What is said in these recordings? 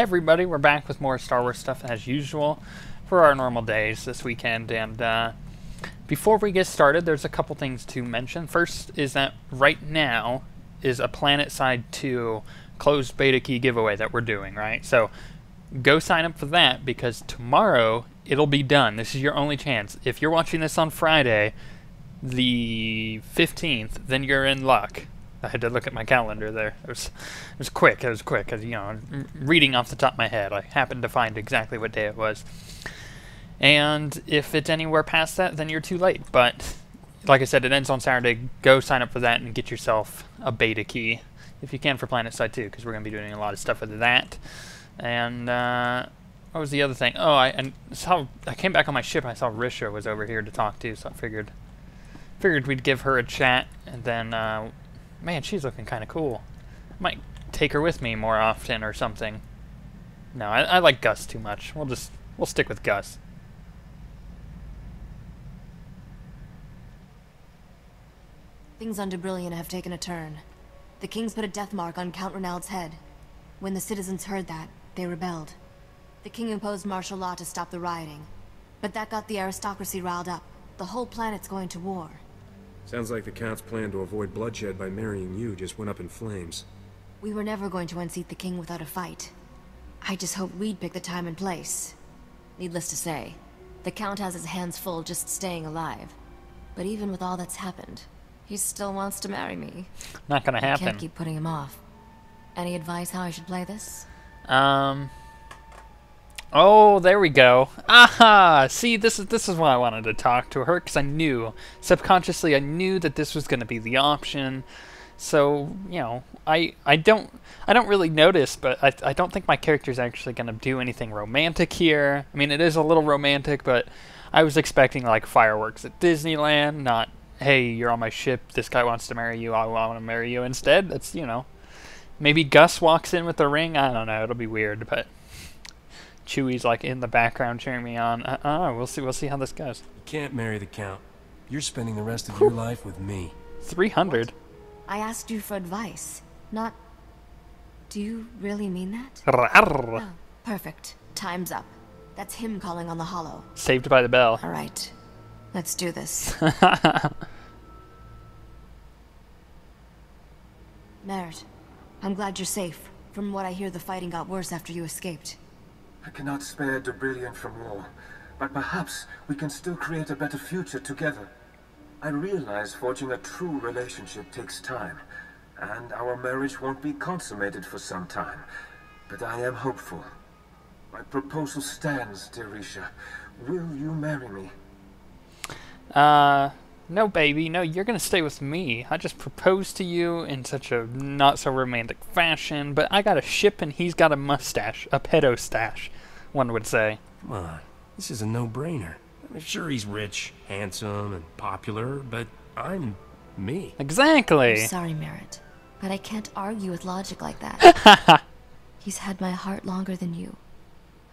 everybody, we're back with more Star Wars stuff as usual for our normal days this weekend, and before we get started, there's a couple things to mention. First is that right now is a PlanetSide 2 closed beta key giveaway that we're doing, right? So go sign up for that, because tomorrow it'll be done. This is your only chance. If you're watching this on Friday, the 15th, then you're in luck. I had to look at my calendar there. It was quick. It was quick. You know, reading off the top of my head, I happened to find exactly what day it was. And if it's anywhere past that, then you're too late. But like I said, it ends on Saturday. Go sign up for that and get yourself a beta key if you can for PlanetSide 2, because we're going to be doing a lot of stuff with that. And what was the other thing? Oh, I came back on my ship. I saw Risha was over here to talk to, so I figured we'd give her a chat, and then. Man, she's looking kind of cool. I might take her with me more often or something. No, I like Gus too much. We'll stick with Gus. Things on Dubrillion have taken a turn. The Kings put a death mark on Count Renaud's head. When the citizens heard that, they rebelled. The King imposed martial law to stop the rioting. But that got the aristocracy riled up. The whole planet's going to war. Sounds like the Count's plan to avoid bloodshed by marrying you just went up in flames. We were never going to unseat the King without a fight. I just hoped we'd pick the time and place. Needless to say, the Count has his hands full just staying alive. But even with all that's happened, he still wants to marry me. Not gonna happen. I can't keep putting him off. Any advice how I should play this? Oh, there we go. Aha! See, this is why I wanted to talk to her, because I knew, subconsciously, I knew that this was going to be the option. So, you know, I don't really notice, but I don't think my character's actually going to do anything romantic here. I mean, it is a little romantic, but I was expecting, like, fireworks at Disneyland, not, hey, you're on my ship, this guy wants to marry you, I want to marry you instead. That's, you know, maybe Gus walks in with the ring, I don't know, it'll be weird, but Chewie's like in the background cheering me on. We'll see how this goes. You can't marry the Count. You're spending the rest of your life with me. 300. What? I asked you for advice, not... Do you really mean that? Oh, perfect. Time's up. That's him calling on the hollow. Saved by the bell. All right. Let's do this. Merritt, I'm glad you're safe. From what I hear, the fighting got worse after you escaped. I cannot spare Dubrillion from war, but perhaps we can still create a better future together. I realize forging a true relationship takes time, and our marriage won't be consummated for some time, but I am hopeful. My proposal stands, dear Risha. Will you marry me? No, baby, no, you're gonna stay with me. I just proposed to you in such a not-so-romantic fashion, but I got a ship and he's got a mustache. A pedo stash, one would say. Come on, this is a no-brainer. I mean, sure, he's rich, handsome, and popular, but I'm me. Exactly! I'm sorry, Merritt, but I can't argue with logic like that. He's had my heart longer than you.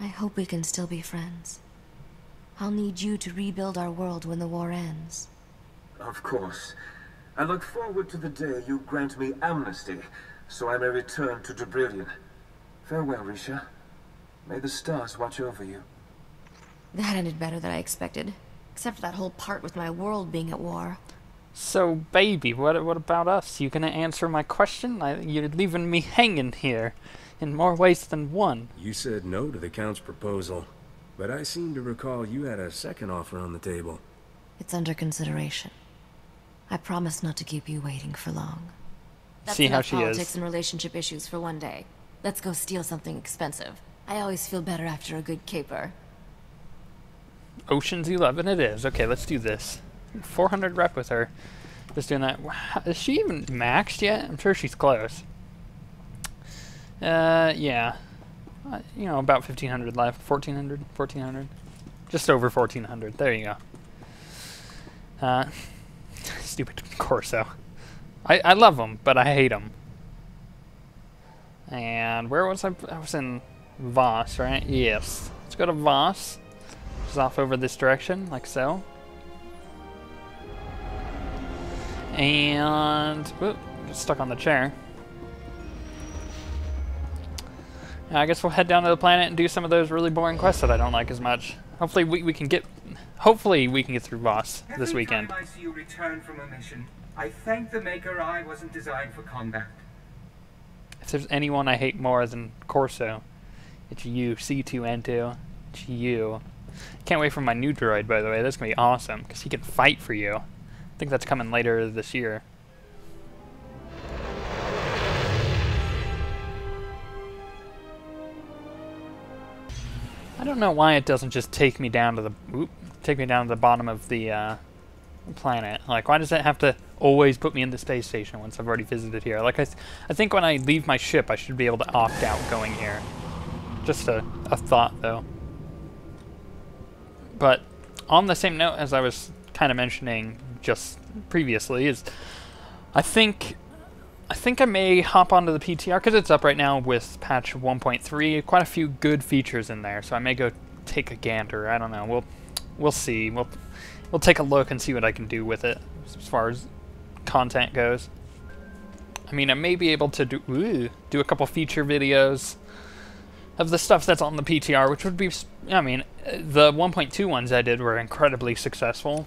I hope we can still be friends. I'll need you to rebuild our world when the war ends. Of course. I look forward to the day you grant me amnesty, so I may return to Dubrillion. Farewell, Risha. May the stars watch over you. That ended better than I expected. Except for that whole part with my world being at war. So, baby, what about us? You gonna answer my question? You're leaving me hanging here, in more ways than one. You said no to the Count's proposal, but I seem to recall you had a second offer on the table. It's under consideration. I promise not to keep you waiting for long. That's See how she politics is. and relationship issues for one day. Let's go steal something expensive. I always feel better after a good caper. Ocean's 11 it is. Okay, let's do this. 400 rep with her. Just doing that. Is she even maxed yet? I'm sure she's close. Yeah. You know, about 1,500 left. 1,400? 1,400? Just over 1,400. There you go. Stupid Corso. I love him, but I hate him. And where was I? I was in Voss, right? Yes. Let's go to Voss. Just off over this direction, like so. And... whoop, get stuck on the chair. I guess we'll head down to the planet and do some of those really boring quests that I don't like as much. Hopefully we can get through Voss this weekend. Every time I see you return from a mission, I thank the Maker I wasn't designed for combat. If there's anyone I hate more than Corso, it's you, C2N2. It's you. Can't wait for my new droid, by the way. That's going to be awesome, because he can fight for you. I think that's coming later this year. I don't know why it doesn't just take me down to the bottom of the planet. Like, why does it have to always put me in the space station once I've already visited here? Like, I think when I leave my ship, I should be able to opt out going here. Just a thought, though. But on the same note as I was kind of mentioning just previously, is I think I may hop onto the PTR, because it's up right now with patch 1.3. Quite a few good features in there, so I may go take a gander. I don't know. We'll see. We'll take a look and see what I can do with it as far as content goes. I mean, I may be able to do a couple feature videos of the stuff that's on the PTR, which would be, I mean, the 1.2 ones I did were incredibly successful.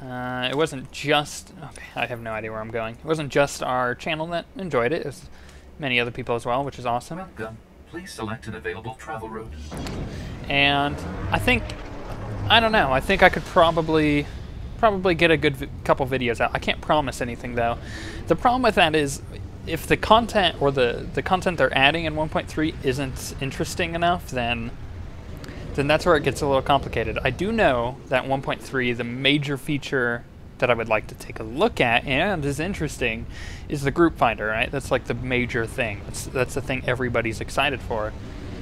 It wasn't just, okay, I have no idea where I'm going. It wasn't just our channel that enjoyed it. It was many other people as well, which is awesome. Welcome. Please select an available travel route. And I don't know, I think I could probably get a good couple videos out. I can't promise anything, though. The problem with that is, if the content or the content they're adding in 1.3 isn't interesting enough, then that's where it gets a little complicated. I do know that 1.3, the major feature that I would like to take a look at and is interesting is the group finder, right? That's like the major thing. That's the thing everybody's excited for.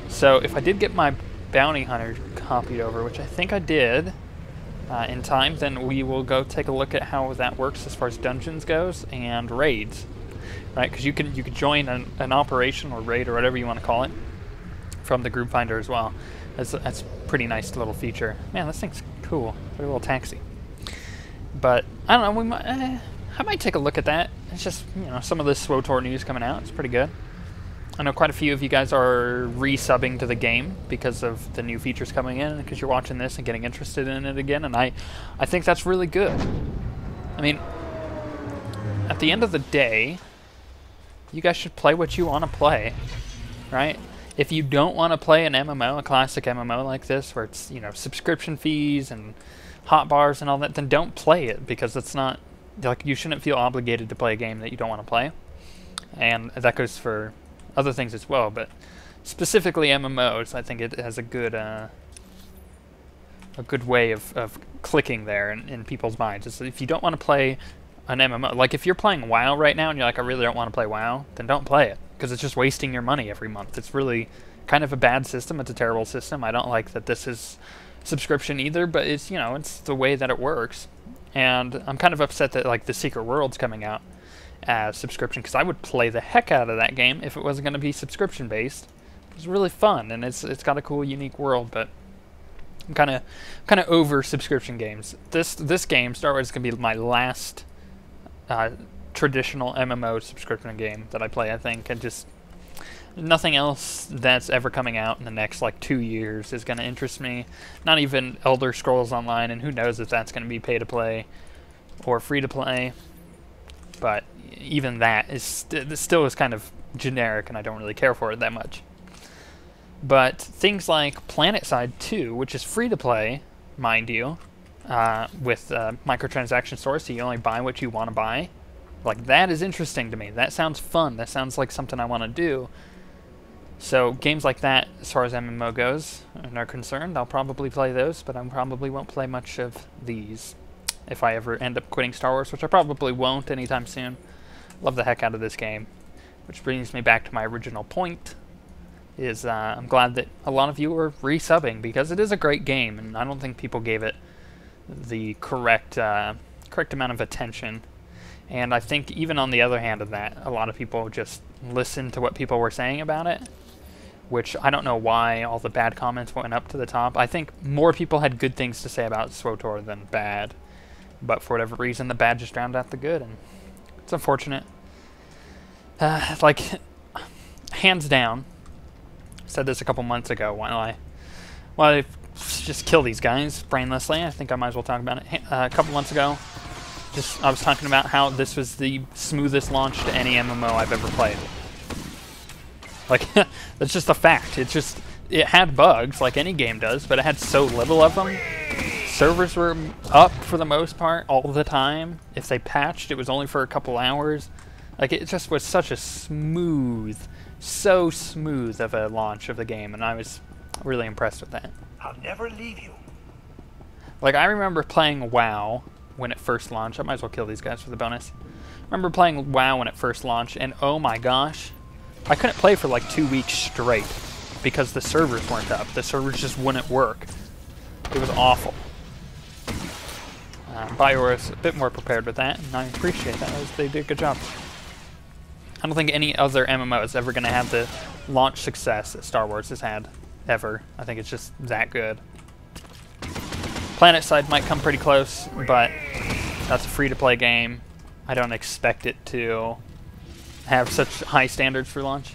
So if I did get my bounty hunter copied over, which I think I did in time, then we will go take a look at how that works as far as dungeons goes and raids. Right, because you can join an operation or raid or whatever you want to call it from the group finder as well. That's a pretty nice little feature. Man, this thing's cool. It's a little taxi. But I don't know. I might take a look at that. It's just, you know, some of this SWTOR news coming out. It's pretty good. I know quite a few of you guys are resubbing to the game because of the new features coming in, because you're watching this and getting interested in it again, and I think that's really good. I mean, at the end of the day, you guys should play what you want to play, right? If you don't want to play an MMO, a classic MMO like this, where it's, you know, subscription fees and hotbars and all that, then don't play it, because it's not, like, you shouldn't feel obligated to play a game that you don't want to play. And that goes for other things as well, but specifically MMOs, I think it has a good way of clicking there in people's minds. It's, if you don't want to play an MMO, like if you're playing WoW right now and you're like, I really don't want to play WoW, then don't play it, because it's just wasting your money every month. It's really kind of a bad system. It's a terrible system. I don't like that this is subscription either, but it's, you know, it's the way that it works. And I'm kind of upset that, like, the Secret World's coming out as subscription, because I would play the heck out of that game if it wasn't going to be subscription based. It's really fun, and it's got a cool, unique world, but I'm kind of over subscription games. This game, Star Wars, is going to be my last traditional MMO subscription game that I play, I think, and just nothing else that's ever coming out in the next, like, 2 years is going to interest me. Not even Elder Scrolls Online, and who knows if that's going to be pay to play or free to play. But even that is still is kind of generic, and I don't really care for it that much. But things like PlanetSide 2, which is free to play, mind you, with microtransaction stores, so you only buy what you want to buy. Like, that is interesting to me. That sounds fun. That sounds like something I want to do. So games like that, as far as MMO goes and are concerned, I'll probably play those, but I probably won't play much of these if I ever end up quitting Star Wars, which I probably won't anytime soon. Love the heck out of this game. Which brings me back to my original point, is I'm glad that a lot of you are resubbing, because it is a great game, and I don't think people gave it the correct amount of attention. And I think even on the other hand of that, a lot of people just listened to what people were saying about it, which I don't know why all the bad comments went up to the top. I think more people had good things to say about SWTOR than bad, but for whatever reason, the bad just drowned out the good, and it's unfortunate. Like, hands down, said this a couple months ago while I just kill these guys brainlessly. I think I might as well talk about it. A couple months ago, I was talking about how this was the smoothest launch to any MMO I've ever played. Like, that's just a fact. It had bugs, like any game does, but it had so little of them. Servers were up for the most part all the time. If they patched, it was only for a couple hours. Like, it just was such a so smooth of a launch of the game, and I was really impressed with that. I'll never leave you. Like, I remember playing WoW when it first launched. I might as well kill these guys for the bonus. I remember playing WoW when it first launched, and oh my gosh, I couldn't play for like 2 weeks straight because the servers weren't up. The servers just wouldn't work. It was awful. BioWare is a bit more prepared with that, and I appreciate that. They did a good job. I don't think any other MMO is ever going to have the launch success that Star Wars has had, ever. I think it's just that good. PlanetSide might come pretty close, but that's a free-to-play game. I don't expect it to have such high standards for launch.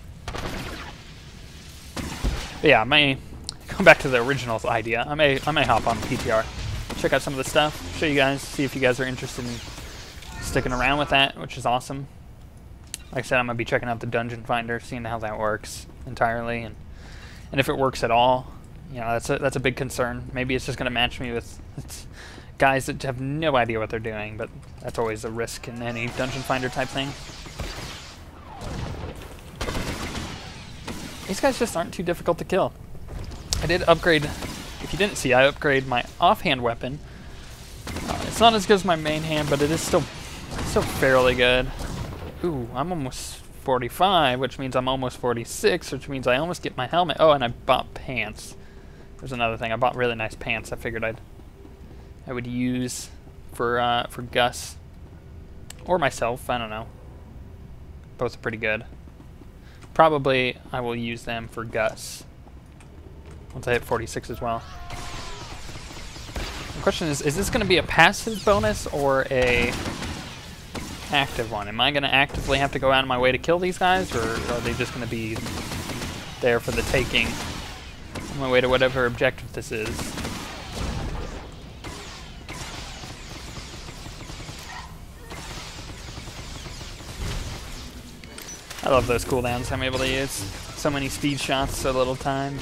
But yeah, go back to the original idea. I may hop on PTR, check out some of the stuff, show you guys, see if you guys are interested in sticking around with that, which is awesome. Like I said, I'm gonna be checking out the Dungeon Finder, seeing how that works entirely, and if it works at all. You know, that's a big concern. Maybe it's just gonna match me with guys that have no idea what they're doing, but that's always a risk in any Dungeon Finder type thing. These guys just aren't too difficult to kill. I did upgrade, if you didn't see, I upgraded my offhand weapon. It's not as good as my main hand, but it is still fairly good. Ooh, I'm almost 45, which means I'm almost 46, which means I almost get my helmet. Oh, and I bought pants. There's another thing. I bought really nice pants. I figured I would use for Gus or myself. I don't know. Both are pretty good. Probably I will use them for Gus once I hit 46 as well. The question is this going to be a passive bonus or a active one? Am I going to actively have to go out of my way to kill these guys, or are they just going to be there for the taking on my way to whatever objective this is? I love those cooldowns I'm able to use. So many speed shots, so little time.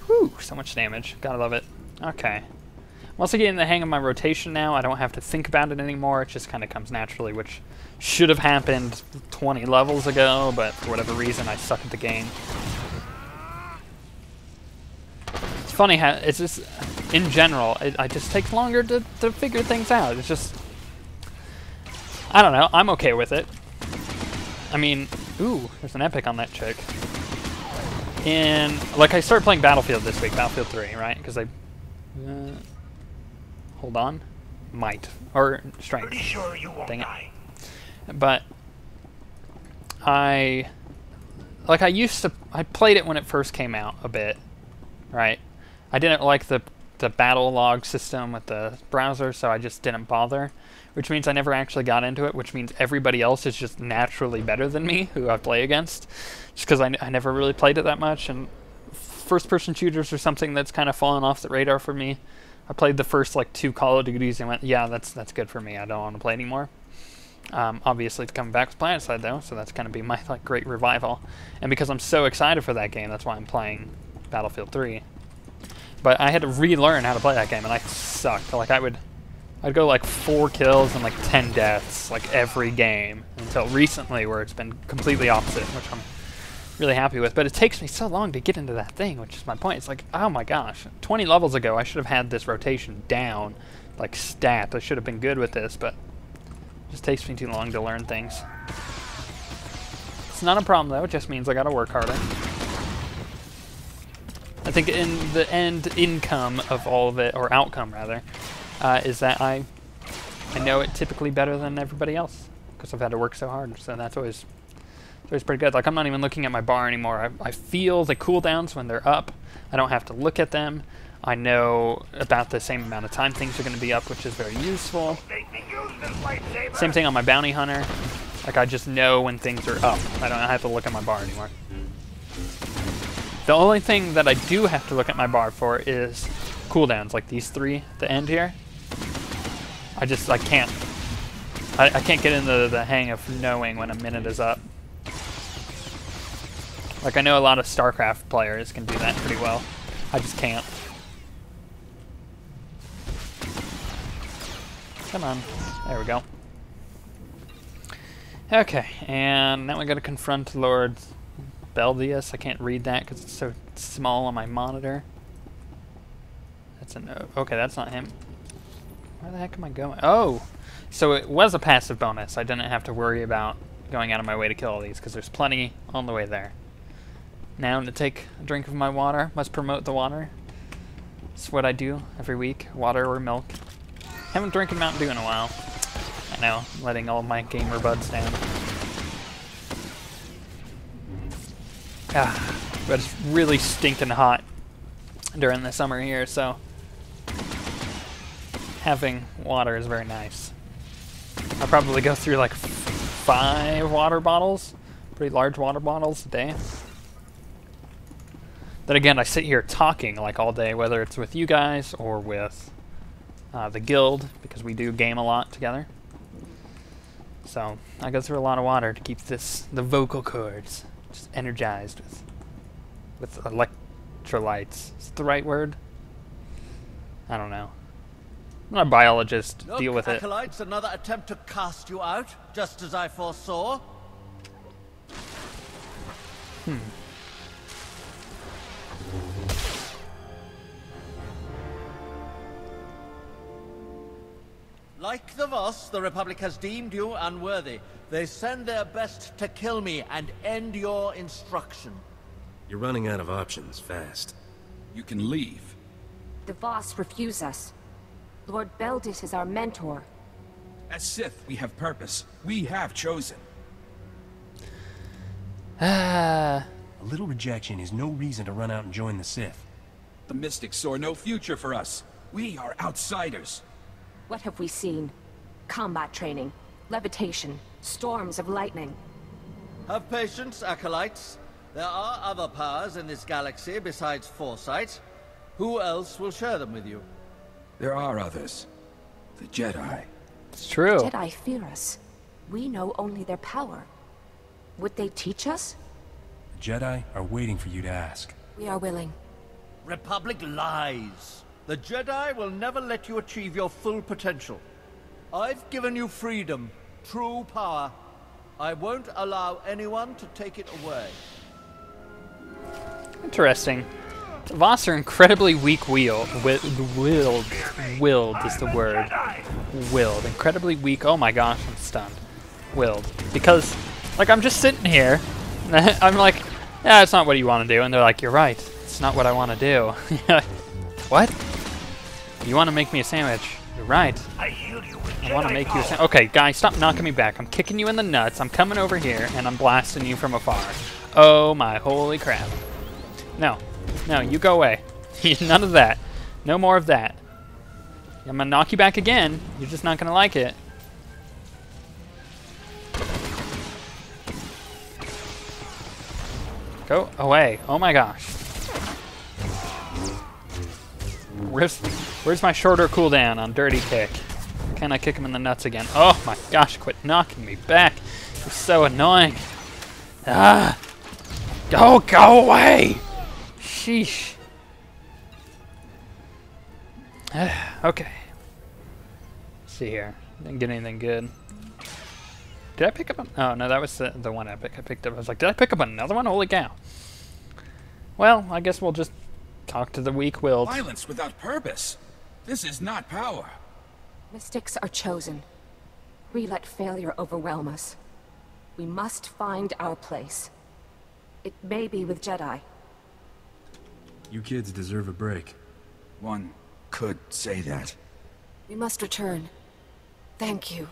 Whew, so much damage. Gotta love it. Okay. I'm also getting the hang of my rotation now. I don't have to think about it anymore. It just kind of comes naturally, which should have happened 20 levels ago, but for whatever reason, I suck at the game. It's funny how it's just, in general, it just takes longer to figure things out. It's just, I don't know. I'm okay with it. I mean, ooh, there's an epic on that chick. Like, I started playing Battlefield this week, Battlefield 3, right? Because hold on. Might. Or strength. Pretty sure you won't die. But I played it when it first came out a bit, right? I didn't like the battle log system with the browser, so I just didn't bother, which means I never actually got into it, which means everybody else is just naturally better than me who I play against, just because I never really played it that much, and first-person shooters are something that's kind of fallen off the radar for me. I played the first like 2 Call of Duties and went, yeah, that's good for me. I don't want to play anymore. Obviously, it's coming back with PlanetSide though, so that's going to be my like great revival. And because I'm so excited for that game, that's why I'm playing Battlefield 3. But I had to relearn how to play that game, and I sucked. Like I'd go like 4 kills and like 10 deaths like every game until recently, where it's been completely opposite, which I'm really happy with. But it takes me so long to get into that thing, which is my point. It's like, oh my gosh, 20 levels ago I should have had this rotation down, like stat. I should have been good with this, but it just takes me too long to learn things. It's not a problem though, it just means I gotta work harder. I think in the end income of all of it, or outcome rather, is that I know it typically better than everybody else, because I've had to work so hard, so that's always pretty good. Like, I'm not even looking at my bar anymore. I feel the cooldowns when they're up. I don't have to look at them. I know about the same amount of time things are going to be up, which is very useful. Same thing on my bounty hunter. Like, I just know when things are up. I don't have to look at my bar anymore. The only thing that I do have to look at my bar for is cooldowns, like these 3 at the end here. I can't. I can't get into the hang of knowing when a minute is up. Like, I know a lot of StarCraft players can do that pretty well. I just can't. Come on. There we go. Okay, and now we gotta confront Lord Beldius. I can't read that because it's so small on my monitor. That's a no. Okay, that's not him. Where the heck am I going? Oh! So it was a passive bonus. I didn't have to worry about going out of my way to kill all these because there's plenty on the way there. Now to take a drink of my water. Must promote the water. It's what I do every week. Water or milk. Haven't drinking Mountain Dew in a while. I know, letting all my gamer buds down. But it's really stinking hot during the summer here, so having water is very nice. I'll probably go through like 5 water bottles, pretty large water bottles a day. Then again, I sit here talking like all day, whether it's with you guys or with the guild, because we do game a lot together. So I go through a lot of water to keep the vocal cords just energized with electrolytes. Is it the right word? I don't know. I'm not a biologist. Look, deal with it. Acolytes, another attempt to cast you out, just as I foresaw. Like the Voss, the Republic has deemed you unworthy. They send their best to kill me and end your instruction. You're running out of options fast. You can leave. The Voss refuse us. Lord Beldis is our mentor. As Sith, we have purpose. We have chosen. A little rejection is no reason to run out and join the Sith. The Mystics saw no future for us. We are outsiders. What have we seen? Combat training, levitation, storms of lightning. Have patience, Acolytes. There are other powers in this galaxy besides Foresight. Who else will share them with you? There are others. The Jedi. It's true. Jedi fear us. We know only their power. Would they teach us? The Jedi are waiting for you to ask. We are willing. Republic lies. The Jedi will never let you achieve your full potential. I've given you freedom, true power. I won't allow anyone to take it away. Interesting. The Voss are incredibly weak-willed. Willed is the word. Willed. Incredibly weak. Oh my gosh, I'm stunned. Willed. Because, like, I'm just sitting here, and I'm like, yeah, it's not what you want to do. And they're like, you're right. It's not what I want to do. What? You want to make me a sandwich? You're right. I want to make you a sandwich. Okay, guys, stop knocking me back. I'm kicking you in the nuts. I'm coming over here, and I'm blasting you from afar. Oh my holy crap. No. No, you go away. None of that. No more of that. I'm gonna knock you back again. You're just not gonna like it. Go away. Oh my gosh. Where's my shorter cooldown on Dirty Kick? Can I kick him in the nuts again? Oh my gosh, quit knocking me back. You're so annoying. Ah! Go away! Sheesh. Okay. Let's see here. Didn't get anything good. Did I pick up oh, no, that was the one epic I picked up. I was like, did I pick up another one? Holy cow. Well, I guess we'll just talk to the weak-willed. Violence without purpose. This is not power. Mystics are chosen. We let failure overwhelm us. We must find our place. It may be with Jedi. You kids deserve a break. One could say that. We must return. Thank you.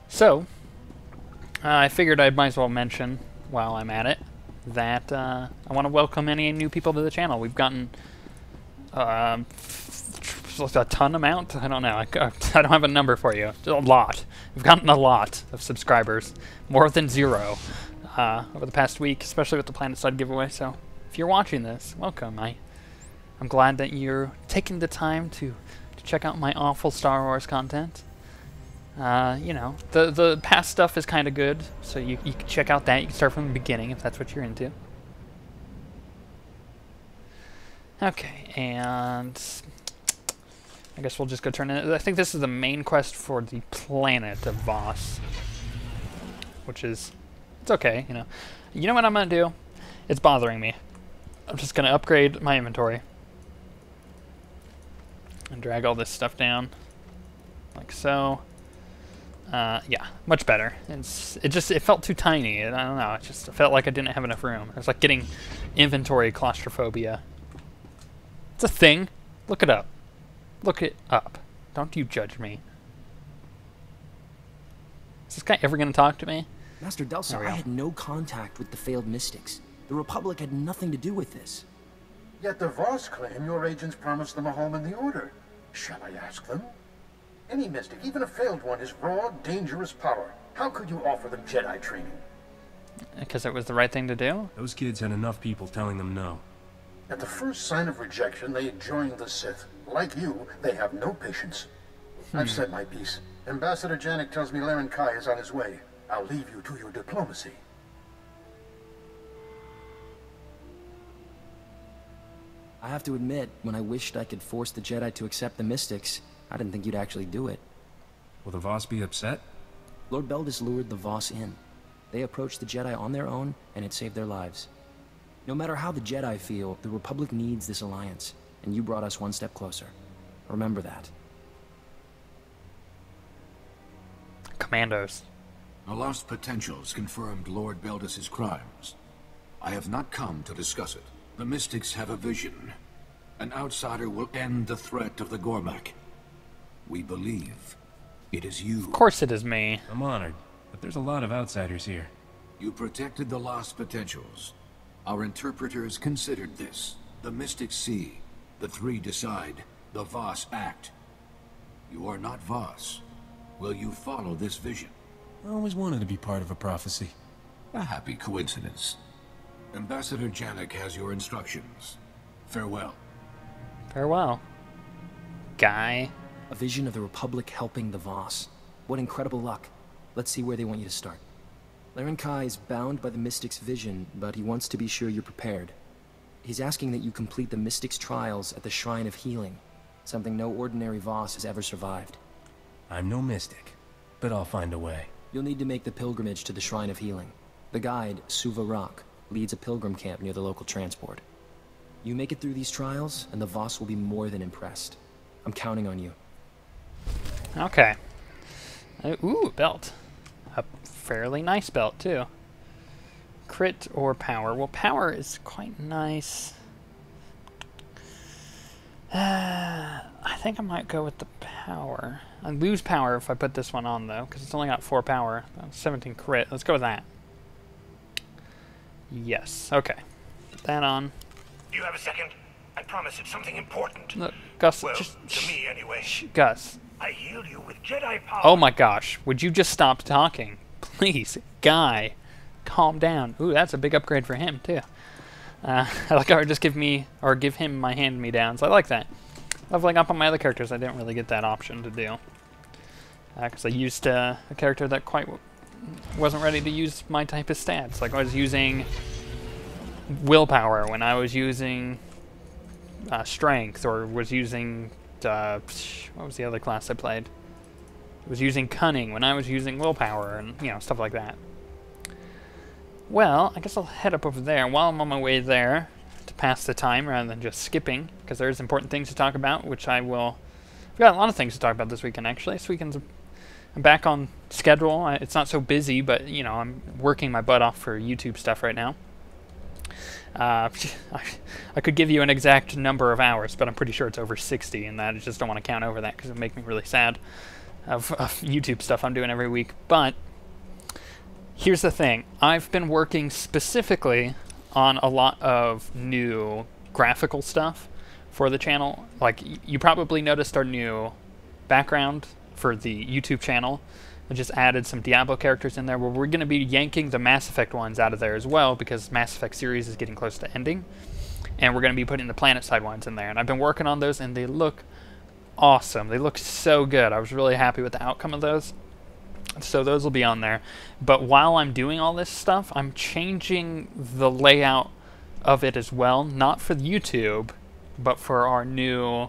So, I figured I might as well mention, while I'm at it, that I want to welcome any new people to the channel. We've gotten a ton amount? I don't know. I don't have a number for you. A lot. We've gotten a lot of subscribers. More than 0 over the past week, especially with the PlanetSide giveaway. So if you're watching this, welcome. I'm glad that you're taking the time to check out my awful Star Wars content. You know, the past stuff is kind of good, so you can check out that. You can start from the beginning if that's what you're into. Okay, and I guess we'll just go turn in. I think this is the main quest for the planet of Voss, which is, it's okay, you know. You know what I'm gonna do? It's bothering me. I'm just gonna upgrade my inventory and drag all this stuff down, like so. Yeah, much better. It felt too tiny. I don't know. It just felt like I didn't have enough room. It was like getting inventory claustrophobia. It's a thing. Look it up. Look it up. Don't you judge me. Is this guy ever going to talk to me? Master Delsa, I had no contact with the failed mystics. The Republic had nothing to do with this. Yet the Voss claim your agents promised them a home in the Order. Shall I ask them? Any mystic, even a failed one, is raw, dangerous power. How could you offer them Jedi training? Because it was the right thing to do? Those kids had enough people telling them no. At the first sign of rejection, they join the Sith. Like you, they have no patience. I've said my piece. Ambassador Janek tells me Laren Kai is on his way. I'll leave you to your diplomacy. I have to admit, when I wished I could force the Jedi to accept the mystics, I didn't think you'd actually do it. Will the Voss be upset? Lord Beldis lured the Voss in. They approached the Jedi on their own, and it saved their lives. No matter how the Jedi feel, the Republic needs this alliance, and you brought us one step closer. Remember that. Commandos. The lost potentials confirmed Lord Beldis' crimes. I have not come to discuss it. The Mystics have a vision. An outsider will end the threat of the Gormak. We believe it is you. Of course it is me. I'm honored, but there's a lot of outsiders here. You protected the lost potentials. Our interpreters considered this. The Mystics see. The three decide. The Voss act. You are not Voss. Will you follow this vision? I always wanted to be part of a prophecy. A happy coincidence. Ambassador Janek has your instructions. Farewell. Farewell. Guy. A vision of the Republic helping the Voss. What incredible luck. Let's see where they want you to start. Laren Kai is bound by the Mystic's vision, but he wants to be sure you're prepared. He's asking that you complete the Mystic's trials at the Shrine of Healing, something no ordinary Voss has ever survived. I'm no mystic, but I'll find a way. You'll need to make the pilgrimage to the Shrine of Healing. The guide, Suva Rock, leads a pilgrim camp near the local transport. You make it through these trials, and the Voss will be more than impressed. I'm counting on you. Okay. Ooh, belt. A fairly nice belt, too. Crit or power? Well, power is quite nice. I think I might go with the power. I lose power if I put this one on, though, because it's only got 4 power. 17 crit. Let's go with that. Yes. Okay. Put that on. Do you have a second? I promise it's something important. Look, Gus. Well, just, to me anyway. Gus. I healed you with Jedi power. Oh my gosh. Would you just stop talking? Please. Guy. Calm down. Ooh, that's a big upgrade for him, too. I like how just give him my hand-me-downs. I like that. Leveling up on my other characters, I didn't really get that option to do. Because I used a character that quite wasn't ready to use my type of stats. Like I was using willpower when I was using strength, or was using what was the other class I played? I was using cunning when I was using willpower, and you know, stuff like that. Well, I guess I'll head up over there. While I'm on my way there, to pass the time rather than just skipping, because there's important things to talk about, which I will. I've got a lot of things to talk about this weekend, actually. This weekend's I'm back on schedule. It's not so busy, but you know, I'm working my butt off for YouTube stuff right now. I could give you an exact number of hours, but I'm pretty sure it's over 60, and I just don't want to count over that because it would make me really sad of YouTube stuff I'm doing every week. But here's the thing. I've been working specifically on a lot of new graphical stuff for the channel. Like, you probably noticed our new background for the YouTube channel. I just added some Diablo characters in there, where we're going to be yanking the Mass Effect ones out of there as well, because Mass Effect series is getting close to ending. And we're going to be putting the PlanetSide ones in there. And I've been working on those, and they look awesome. They look so good. I was really happy with the outcome of those. So those will be on there. But while I'm doing all this stuff, I'm changing the layout of it as well. Not for YouTube, but for our new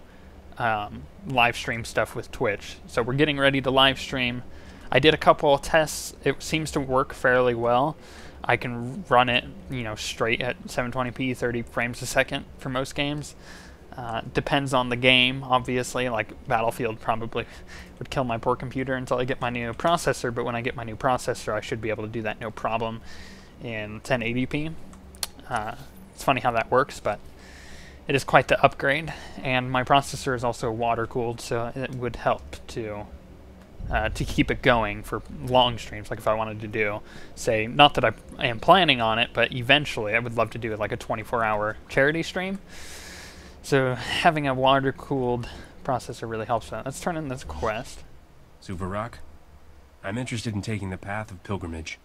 live stream stuff with Twitch. So we're getting ready to live stream. I did a couple of tests. It seems to work fairly well. I can run it, you know, straight at 720p, 30 frames a second for most games. Depends on the game, obviously. Like Battlefield probably would kill my poor computer until I get my new processor, but when I get my new processor, I should be able to do that no problem in 1080p. It's funny how that works, but it is quite the upgrade. And my processor is also water-cooled, so it would help to keep it going for long streams. Like if I wanted to do, say, not that I am planning on it, but eventually I would love to do like a 24-hour charity stream. So having a water-cooled processor really helps that. Let's turn in this quest. Suvarok, I'm interested in taking the path of pilgrimage.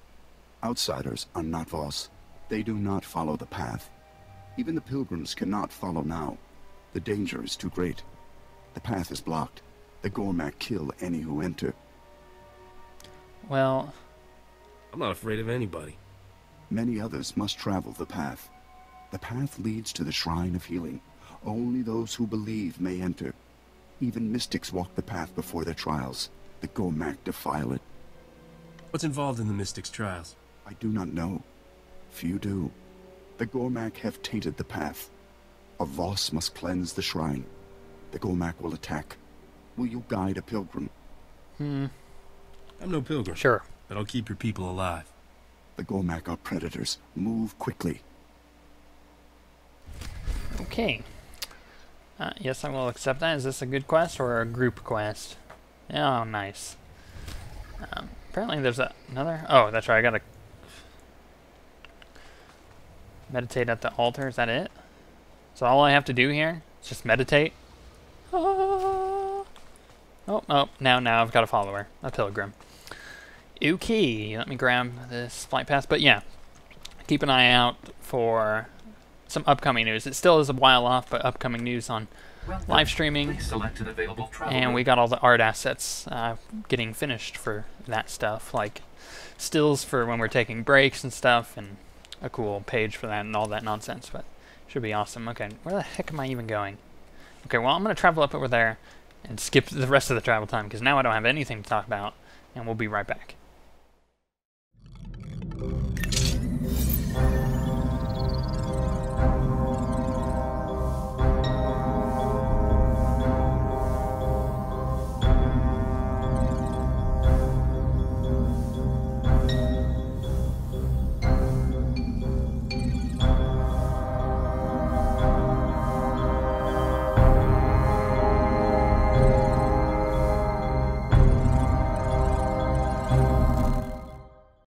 Outsiders are not Voss. They do not follow the path. Even the pilgrims cannot follow now. The danger is too great. The path is blocked. The Gormak kill any who enter. Well, I'm not afraid of anybody. Many others must travel the path. The path leads to the Shrine of Healing. Only those who believe may enter. Even mystics walk the path before their trials. The Gormak defile it. What's involved in the mystics' trials? I do not know. Few do. The Gormak have tainted the path. A Voss must cleanse the shrine. The Gormak will attack. Will you guide a pilgrim? I'm no pilgrim. Sure. But I'll keep your people alive. The Gormak are predators. Move quickly. Okay. Yes, I will accept that. Is this a good quest or a group quest? Oh, nice. Apparently there's another... Oh, that's right. I gotta meditate at the altar. Is that it? So all I have to do here is just meditate? Oh, now I've got a follower. A pilgrim. Okay, let me grab this flight pass. But yeah, keep an eye out for some upcoming news. It still is a while off, but upcoming news on live streaming. And we got all the art assets getting finished for that stuff, like stills for when we're taking breaks and stuff, and a cool page for that and all that nonsense. But should be awesome. Okay, where the heck am I even going? Okay, well, I'm going to travel up over there and skip the rest of the travel time, because now I don't have anything to talk about, and we'll be right back.